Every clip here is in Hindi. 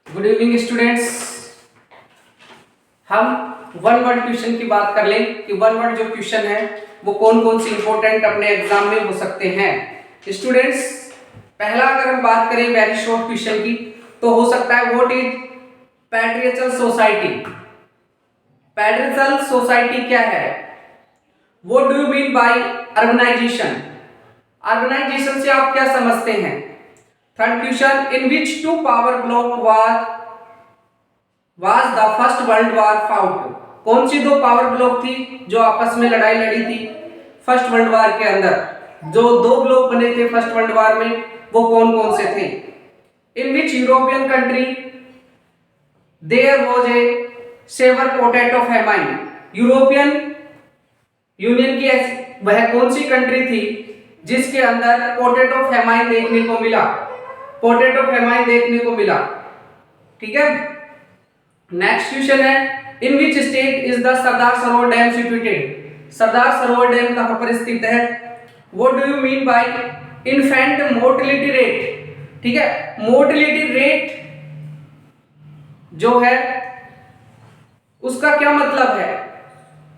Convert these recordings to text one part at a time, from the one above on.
Good evening students. हम वन वर्ड क्वेश्चन की बात कर लें कि वन वर्ड जो क्वेश्चन है वो कौन कौन से इंपॉर्टेंट अपने एग्जाम में हो सकते हैं। स्टूडेंट्स, पहला अगर हम बात करें वेरी शॉर्ट क्वेश्चन की तो हो सकता है what is patriarchal society. Patriarchal society क्या है? What do you mean by urbanisation? Urbanisation से आप क्या समझते हैं? Third question, in which two power bloc was the first world war fought? कौन सी दो पावर ब्लॉक थी जो आपस में लड़ाई लड़ी थी फर्स्ट वर्ल्ड वॉर के अंदर? जो दो ब्लॉक बने थे फर्स्ट वर्ल्ड वॉर में वो कौन कौन से थे? In which European country there was a severe potato famine? European union की ऐसी वह कौन सी कंट्री थी जिसके अंदर पोटैटो फैमाइन देखने को मिला? पोटैटो फैमाइन देखने को मिला। ठीक है। नेक्स्ट क्वेश्चन है, इन which state is the Sardar Sarovar dam situated? Sardar Sarovar dam कहां पर स्थित है? What do you mean bye infant mortality rate? ठीक है, मोर्टेलिटी रेट जो है उसका क्या मतलब है?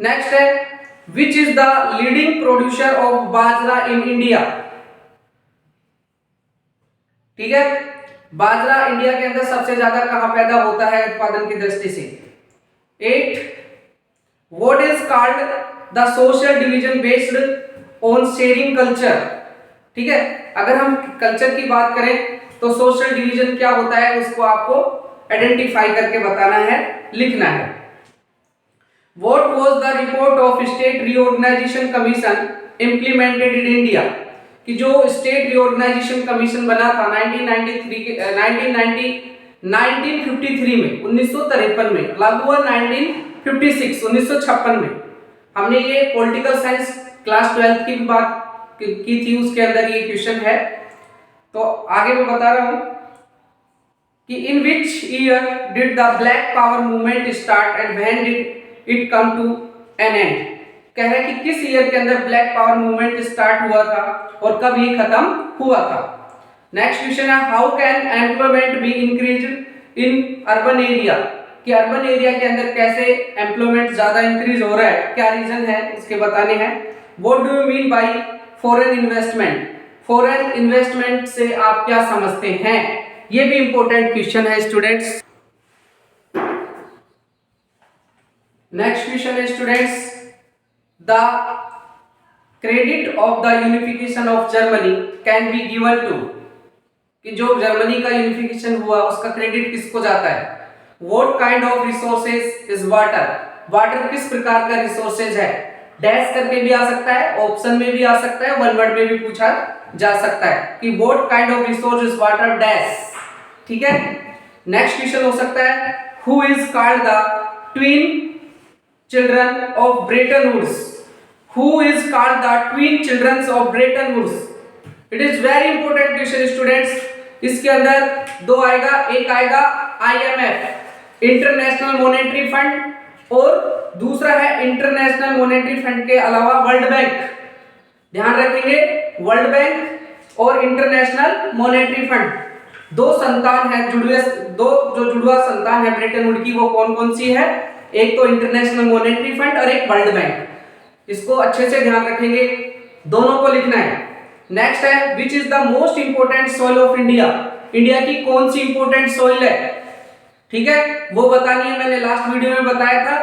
नेक्स्ट है, which is the leading producer of bajra in India? ठीक है, बाजरा इंडिया के अंदर सबसे ज्यादा कहां पैदा होता है उत्पादन की दृष्टि से? 8, what is called the social division based on sharing culture? ठीक है, अगर हम कल्चर की बात करें तो सोशल डिवीजन क्या होता है उसको आपको आइडेंटिफाई करके बताना है, लिखना है। What was the report of state reorganisation commission implemented in India? कि जो स्टेट रीऑर्गेनाइजेशन कमीशन बना था 1953 में 1953 में लागू हुआ 1956 में। हमने ये पॉलिटिकल साइंस क्लास 12 की भी बात की थी, उसके अंदर ये क्वेश्चन है। तो आगे मैं बता रहा हूं कि in which year did the black power movement start and when did it come to an end? कह रहे हैं कि किस ईयर के अंदर ब्लैक पावर मूवमेंट स्टार्ट हुआ था और कब ये खत्म हुआ था। नेक्स्ट क्वेश्चन है, how can employment be increased in urban area? कि अर्बन एरिया के अंदर कैसे एम्प्लॉयमेंट ज्यादा इंक्रीज हो रहा है, क्या रीजन है उसके बताने हैं। What do you mean bye foreign investment? Foreign investment से आप क्या समझते हैं? ये भी इंपॉर्टेंट क्वेश्चन है स्टूडेंट्स। नेक्स्ट क्वेश्चन है students, the credit of the unification of Germany can be given to? कि जो जर्मनी का यूनिफिकेशन हुआ उसका क्रेडिट किसको जाता है? What kind of resources is water? Water किस प्रकार का रिसोर्सेज है? डैश करके भी आ सकता है, ऑप्शन में भी आ सकता है, वन वर्ड में भी पूछा जा सकता है कि what kind of resource is water dash. ठीक है। नेक्स्ट क्वेश्चन हो सकता है, who is called the twin children of Bretton Woods? Who is called the twin children of Bretton Woods? It is very important question students। इसके अंदर दो आएगा, एक आएगा IMF इंटरनेशनल मॉनेटरी फंड और दूसरा है इंटरनेशनल मॉनेटरी फंड के अलावा वर्ल्ड बैंक। ध्यान रखेंगे, वर्ल्ड बैंक और इंटरनेशनल मॉनेटरी फंड दो संतान है, दो जो जुड़वा संतान है ब्रेटन वुड की, वो कौन कौन सी है? एक तो इंटरनेशनल मॉनेटरी फंड और एक वर्ल्ड बैंक। इसको अच्छे से ध्यान रखेंगे, दोनों को लिखना है। नेक्स्ट है, which is the most important soil of India? India की कौन सी इंपोर्टेंट सॉइल है? ठीक है, वो बतानी है, मैंने लास्ट वीडियो में बताया था।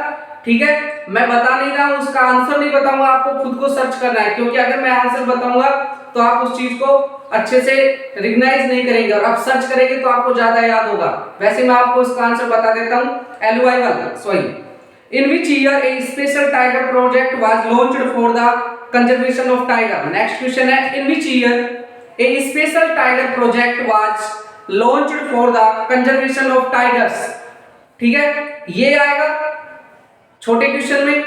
ठीक है, मैं बता नहीं रहा हूं, उसका आंसर नहीं बताऊंगा, आपको खुद को सर्च करना है, क्योंकि अगर मैं आंसर बताऊंगा तो आप उस चीज को अच्छे से रिकग्नाइज नहीं करेंगे और आप सर्च करेंगे तो आपको ज्यादा याद होगा। वैसे मैं आपको इसका आंसर बता देता हूं, एलुआइवल soil. In which year a special tiger project was launched for the conservation of tiger? Next question है, in which year a special tiger project was launched for the conservation of tigers? ठीक है, ये आएगा छोटे क्वेश्चन में,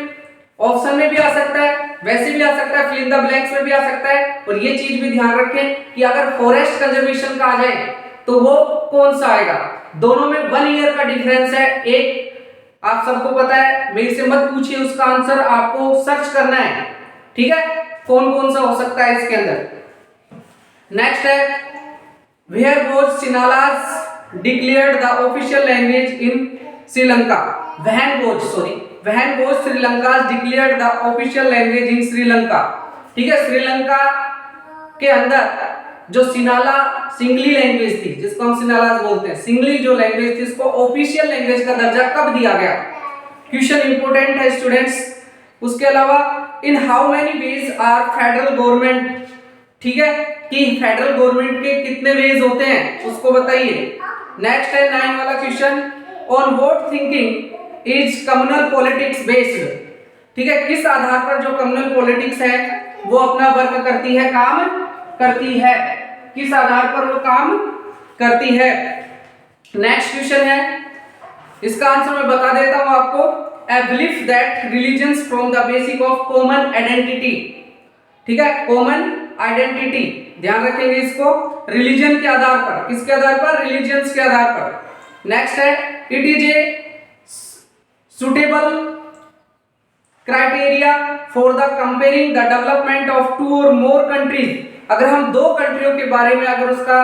ऑप्शन में भी आ सकता है, वैसे भी आ सकता है, फिल इन द ब्लैंक्स में भी आ सकता है। और ये चीज भी ध्यान रखें कि अगर फॉरेस्ट कंजर्वेशन का आ जाए तो वो कौन सा आएगा? दोनों में 1 ईयर का डिफरेंस है। एक आप सबको पता है, मेरे से मत पूछिए, उसका आंसर आपको सर्च करना है। ठीक है, कौन कौन सा हो सकता है इसके अंदर। नेक्स्ट है, where was Sinhala declared the official language in Sri Lanka. When was Sri Lanka declared the official language in Sri Lanka. ठीक है, श्रीलंका के अंदर जो सिंगली लैंग्वेज थी, जिसको हम सिनाला बोलते हैं, सिंगली जो लैंग्वेज थी, इसको ऑफिशियल लैंग्वेज का दर्जा कब दिया गया? क्वेश्चन इंपोर्टेंट है स्टूडेंट्स। उसके अलावा in how many ways are federal government, ठीक है, कि फेडरल गवर्नमेंट के कितने वेज होते हैं उसको बताइए। नेक्स्ट है 9 वाला question, on what thinking is communal politics based, ठीक है, किस आधार पर जो कम्युनल पॉलिटिक्स है वो अपना वर्क करती है, काम करती है, किस आधार पर वो काम करती है। नेक्स्ट क्वेश्चन है, इसका आंसर मैं बता देता हूं आपको, a belief that religions from the basic of common identity, ठीक है, कॉमन आइडेंटिटी, ध्यान रखेंगे इसको, रिलीजन के आधार पर, किसके आधार पर? रिलीजियंस के आधार पर। नेक्स्ट है, it is a suitable criteria for the comparing the development of 2 और मोर कंट्रीज। अगर हम 2 कंट्रियों के बारे में अगर उसका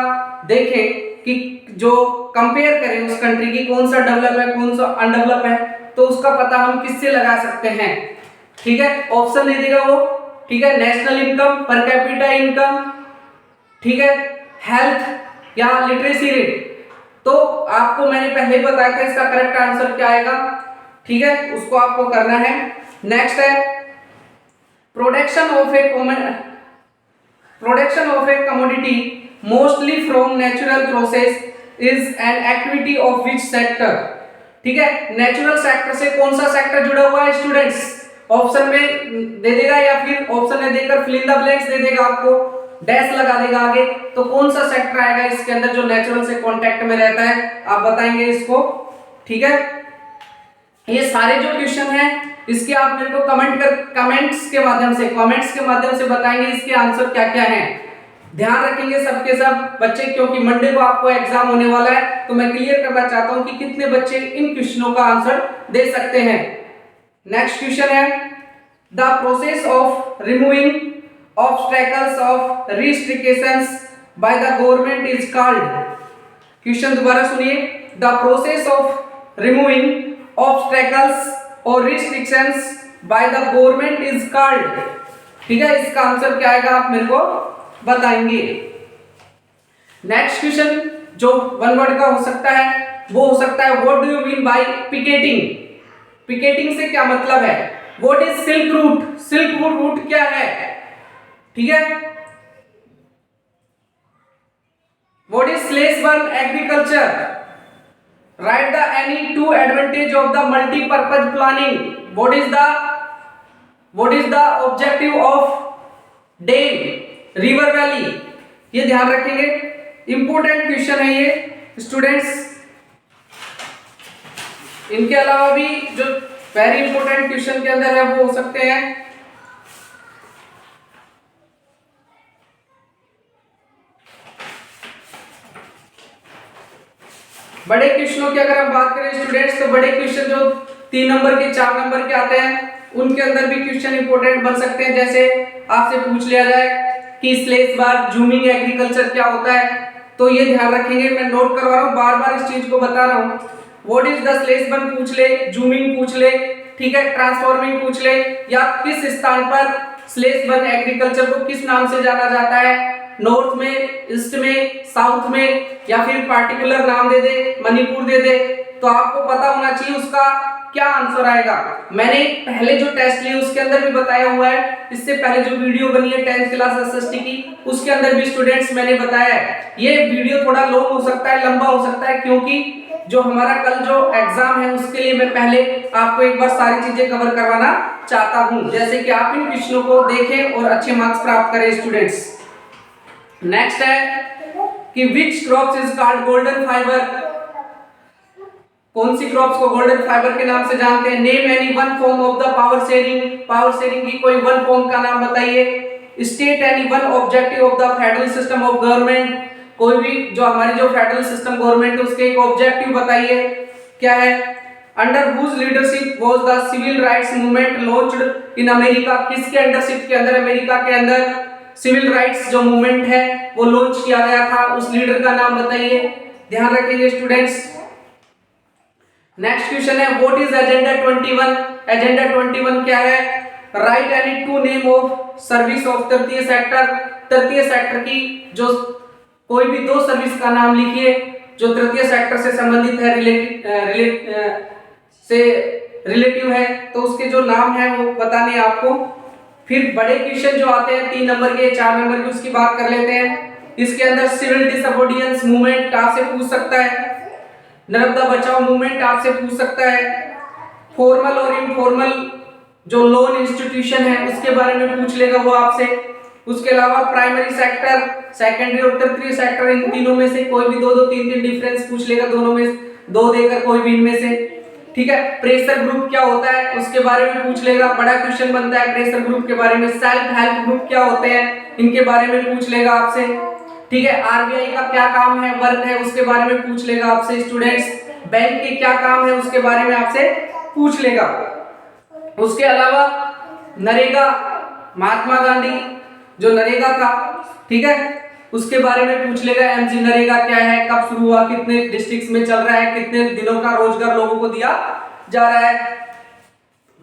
देखें कि जो कंपेयर करें उस कंट्री की, कौन सा डेवलप है कौन सा अनडेवलप है, तो उसका पता हम किससे लगा सकते हैं, ठीक है, ऑप्शन दे देगा वो, ठीक है, national income, per capita income, ठीक है, हेल्थ या लिटरेसी रेट। तो आपको मैंने पहले ही बताया था इसका करेक्ट आंसर क्या आएगा, ठीक है, उसको आपको करना है। नेक्स्ट है, production of A commodity mostly from natural process is an activity of which sector, ठीक है, नेचुरल सेक्टर से कौन सा सेक्टर जुड़ा हुआ है स्टूडेंट्स? ऑप्शन में दे देगा या फिर ऑप्शन में देकर फिल इन द ब्लैंक्स दे देगा, आपको डैश लगा देगा आगे, तो कौन सा सेक्टर आएगा इसके अंदर जो नेचुरल से कांटेक्ट में रहता है, आप बताएंगे इसको, ठीक है। ये सारे जो क्वेश्चन हैं इसके आप मेरे को कमेंट्स के माध्यम से बताएंगे इसके आंसर क्या क्या हैं। ध्यान रखेंगे सबके सब बच्चे, क्योंकि मंडे को आपको एग्जाम होने वाला है, तो मैं क्लियर करना चाहता हूं कि कितने बच्चे इन क्वेश्चनों का आंसर दे सकते हैं। नेक्स्ट क्वेश्चन है, the process of removing obstacles of restrictions by the government is called. Question दोबारा सुनिए, the process of removing obstacles और restrictions by the government is called, ठीक है, इसका आंसर क्या आएगा आप मेरे को बताएंगे। नेक्स्ट क्वेश्चन जो 1 वर्ड का हो सकता है वो हो सकता है, what do you mean bye picketing. Picketing से क्या मतलब है? What is silk route, silk route क्या है, ठीक है। What is slash-burn agriculture, right the any 2 advantage of the multipurpose planning, what is the objective of dam, river valley, ये ध्यान रखेंगे, इंपोर्टेंट क्वेश्चन है ये स्टूडेंट्स। इनके अलावा भी जो वेरी इंपोर्टेंट क्वेश्चन के अंदर है वो हो सकते हैं, बड़े क्वेश्चनों की अगर हम बात करें स्टूडेंट्स, तो बड़े क्वेश्चन जो 3 नंबर के 4 नंबर के आते हैं उनके अंदर भी क्वेश्चन इंपोर्टेंट बन सकते हैं। जैसे आपसे पूछ लिया जाए कि स्लेश बार जूमिंग एग्रीकल्चर क्या होता है, तो ये ध्यान रखेंगे, मैं नोट करवा रहा हूँ, बार बार इस चीज को बता रहा हूँ। What is the slash burn पूछ ले, जूमिंग पूछ ले, ठीक है, ट्रांसफॉर्मिंग पूछ ले, या किस स्थान पर स्लेश बर्न एग्रीकल्चर को किस नाम से जाना जाता है, नॉर्थ में, ईस्ट में, साउथ में, या फिर पार्टिकुलर नाम दे दे, मणिपुर दे दे, तो आपको पता होना चाहिए उसका क्या आंसर आएगा। मैंने पहले जो टेस्ट लिए उसके अंदर भी बताया हुआ है, इससे पहले जो वीडियो बनी है 10th क्लास एसएसटी की उसके अंदर भी स्टूडेंट्स मैंने बताया है। ये वीडियो थोड़ा लॉन्ग हो सकता है, लंबा हो सकता है, क्योंकि जो हमारा कल जो एग्जाम है उसके लिए मैं पहले आपको एक बार सारी चीजें कवर करवाना चाहता हूं, जैसे कि आप इन क्वेश्चनों को देखें और अच्छे मार्क्स प्राप्त करें स्टूडेंट्स। नेक्स्ट है कि which crops is called golden fibre, कौन सी क्रॉप्स को गोल्डन फाइबर के नाम से जानते हैं। Name any one form of the power sharing, power sharing की कोई वन फॉर्म का नाम बताइए। State any one objective of the federal system of government, कोई भी जो हमारी जो फेडरल सिस्टम गवर्नमेंट है उसके एक ऑब्जेक्टिव बताइए क्या है। Under whose leadership was the civil rights movement launched in America, किसके अंडरशिप के अंदर, अमेरिका के अंदर सिविल राइट्स जो मूवमेंट है वो लॉन्च किया गया था, उस लीडर का नाम बताइए। ध्यान रखेंगे स्टूडेंट्स। नेक्स्ट क्वेश्चन है व्हाट इज एजेंडा 21। एजेंडा 21 क्या है? Right any two name of service of तृतीय सेक्टर। तृतीय सेक्टर की जो कोई भी दो सर्विस का नाम लिखिए जो तृतीय सेक्टर से संबंधित है, रिलेटिव है, तो उसके जो नाम है वो बताने आपको। फिर बड़े क्वेश्चन जो आते हैं 3 नंबर के 4 नंबर के, उसकी बात कर लेते हैं। इसके अंदर सिविल डिसोबीडियंस मूवमेंट आपसे पूछ सकता है, नर्मदा बचाओ मूवमेंट आपसे पूछ सकता है, फॉर्मल और इनफॉर्मल जो लोन इंस्टीट्यूशन है उसके बारे में पूछ लेगा वो आपसे। उसके अलावा प्राइमरी सेक्टर, सेकेंडरी और तृतीय सेक्टर, इन तीनों में से कोई भी दो दो तीन तीन डिफरेंस पूछ लेगा, दोनों में दो देकर कोई भी इनमें से। ठीक है, प्रेशर ग्रुप क्या होता है उसके बारे में पूछ लेगा, बड़ा क्वेश्चन बनता है प्रेशर ग्रुप के बारे में। सेल्फ हेल्प ग्रुप क्या होते हैं इनके बारे में पूछ लेगा आपसे। ठीक है, आरबीआई का क्या काम है, वर्क है, उसके बारे में पूछ लेगा आपसे स्टूडेंट्स। बैंक के क्या काम है उसके बारे में आपसे पूछ लेगा। उसके अलावा नरेगा, महात्मा गांधी जो नरेगा था, ठीक है, उसके बारे में पूछ लेगा। एमजी नरेगा क्या है, कब शुरू हुआ, कितने डिस्ट्रिक्ट्स में चल रहा है, कितने दिनों का रोजगार लोगों को दिया जा रहा है।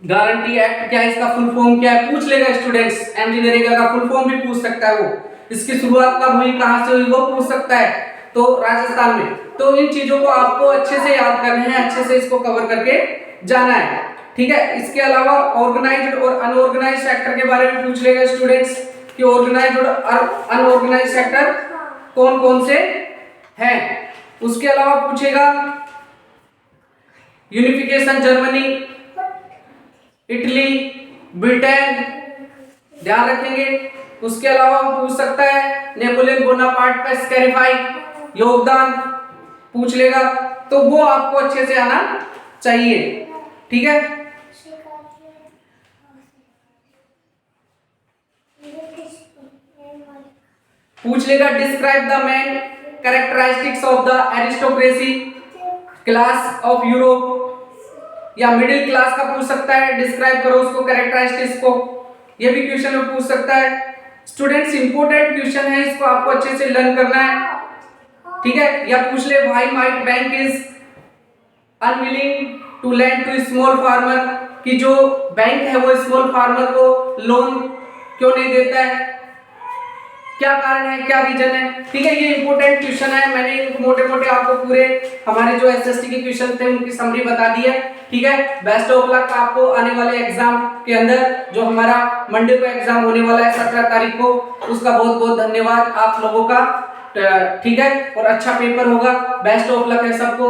गारंटी एक्ट क्या है, इसका फुल फॉर्म क्या है, पूछ लेगा स्टूडेंट्स। एमजी नरेगा का फुल फॉर्म भी पूछ सकता है वो। इसकी शुरुआत कब हुई, कहां से हुई, वो पूछ सकता है, तो राजस्थान में। तो इन चीजों को आपको अच्छे से याद करना है, अच्छे से इसको कवर करके जाना है। ठीक है, इसके अलावा ऑर्गेनाइज्ड और अनऑर्गेनाइज्ड सेक्टर के बारे में पूछ लेगा स्टूडेंट्स कि ऑर्गेनाइज्ड और अनऑर्गेनाइज्ड सेक्टर कौन कौन से हैं। उसके अलावा पूछेगा यूनिफिकेशन जर्मनी, इटली, ब्रिटेन, ध्यान रखेंगे। उसके अलावा वो पूछ सकता है नेपोलियन बोनापार्ट का स्कैरिफाई योगदान पूछ लेगा, तो वो आपको अच्छे से आना चाहिए। ठीक है, पूछ लेगा describe the main characteristics of the aristocracy class of Europe, या मिडिल क्लास का पूछ सकता है, डिस्क्राइब करो उसको, कैरेक्टरिस्टिक्स को, ये भी क्वेश्चन में पूछ सकता है। स्टूडेंट्स इंपॉर्टेंट क्वेश्चन है, इसको आपको अच्छे से लर्न करना है। ठीक है, या पूछ ले why might bank is unwilling to lend to small farmer, कि जो बैंक है वो स्मॉल फार्मर को लोन क्यों नहीं देता है, क्या कारण है, क्या रीजन है। ठीक है, ये इंपॉर्टेंट क्वेश्चन है, मैंने मोटे मोटे आपको पूरे हमारे जो एसएसटी के क्वेश्चन थे उनकी समरी बता दी है। ठीक है, बेस्ट ऑफ लक आपको आने वाले एग्जाम के अंदर, जो हमारा मंडे को एग्जाम होने वाला है 17 तारीख को, उसका बहुत बहुत धन्यवाद आप लोगों का। ठीक है, और अच्छा पेपर होगा, बेस्ट ऑफ लक है सबको।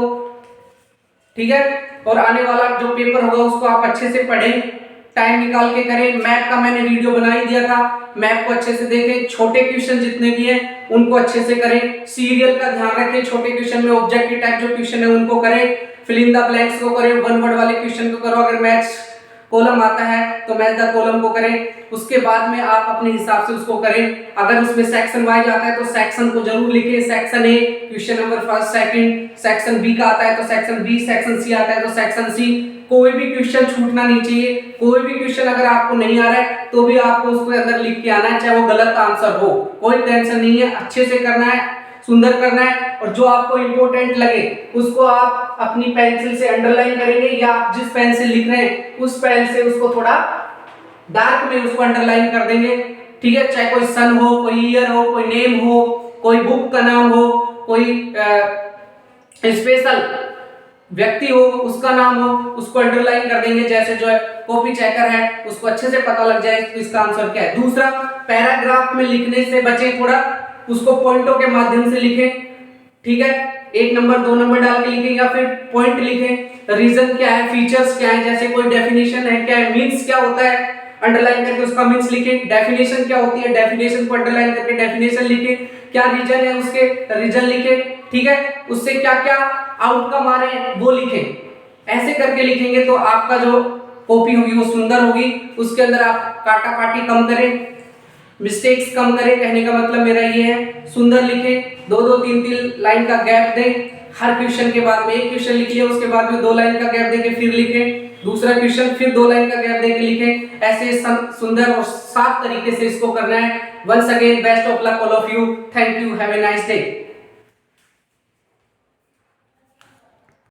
ठीक है, और आने वाला जो पेपर होगा उसको आप अच्छे से पढ़ें, टाइम निकाल के करें। मैप का मैंने वीडियो बना ही दिया था, मैप को अच्छे से देखें, छोटे क्वेश्चन जितने भी हैं उनको अच्छे से करें। सीरियल का ध्यान रखें, छोटे क्वेश्चन में ऑब्जेक्टिव टाइप जो क्वेश्चन है उनको करें, फिल इन द ब्लैंक्स को करें, वन वर्ड वाले क्वेश्चन को करो, अगर मैच कॉलम आता है तो मैच द कॉलम को करें। उसके बाद में आप अपने हिसाब से उसको करें। अगर उसमें सेक्शन वाइज आता है तो सेक्शन को जरूर लिखें, section A question number first second, section B का आता है तो सेक्शन बी, सेक्शन सी आता है तो सेक्शन सी। कोई भी क्वेश्चन छूटना नहीं चाहिए। कोई भी क्वेश्चन अगर आपको नहीं आ रहा है तो भी आपको उसको अंदर लिख के आना है, चाहे वो गलत आंसर हो, कोई टेंशन नहीं है, अच्छे से करना है, सुंदर करना है। और जो आपको इंपॉर्टेंट लगे उसको आप अपनी पेंसिल से अंडरलाइन करेंगे, या आप जिस पेन से लिख रहे हैं उस पेन से उसको थोड़ा डार्क में उसको अंडरलाइन कर देंगे। ठीक है, चाहे कोई सन हो, कोई ईयर हो, कोई नेम हो, कोई बुक का नाम हो, कोई स्पेशल व्यक्ति हो उसका नाम हो, उसको अंडरलाइन कर देंगे। जैसे जो है कॉपी चेकर है उसको अच्छे से पता लग जाए तो इसका आंसर क्या है। दूसरा, पैराग्राफ में लिखने से बचें, थोड़ा उसको पॉइंटों के माध्यम से लिखें। ठीक है, 1 नंबर 2 नंबर डाल के लिखें या फिर पॉइंट लिखें। रीजन क्या है, फीचर्स क्या है, जैसे कोई डेफिनेशन है क्या है, मीन्स क्या होता है, अंडरलाइन करके उसका मीन्स लिखें। डेफिनेशन क्या होती है, डेफिनेशन को अंडरलाइन करके डेफिनेशन लिखें। क्या रीजन है उसके, रीजन लिखें। ठीक है, उससे क्या क्या आउटकम आ रहे हैं वो लिखें। ऐसे करके लिखेंगे तो आपका जो कॉपी होगी वो सुंदर होगी। उसके अंदर आप काटा काटी कम करें, मिस्टेक्स कम करें, कहने का मतलब मेरा ये है। सुंदर लिखें, 2-2 3-3 लाइन का गैप दें। हर क्वेश्चन के बाद में एक क्वेश्चन लिख लिया, उसके बाद में 2 लाइन का गैप देके फिर लिखें, दूसरा क्वेश्चन फिर 2 लाइन का गैप देके लिखें। ऐसे सुंदर और साफ तरीके से इसको करना है। Once again best of luck all of you, thank you, have a nice day.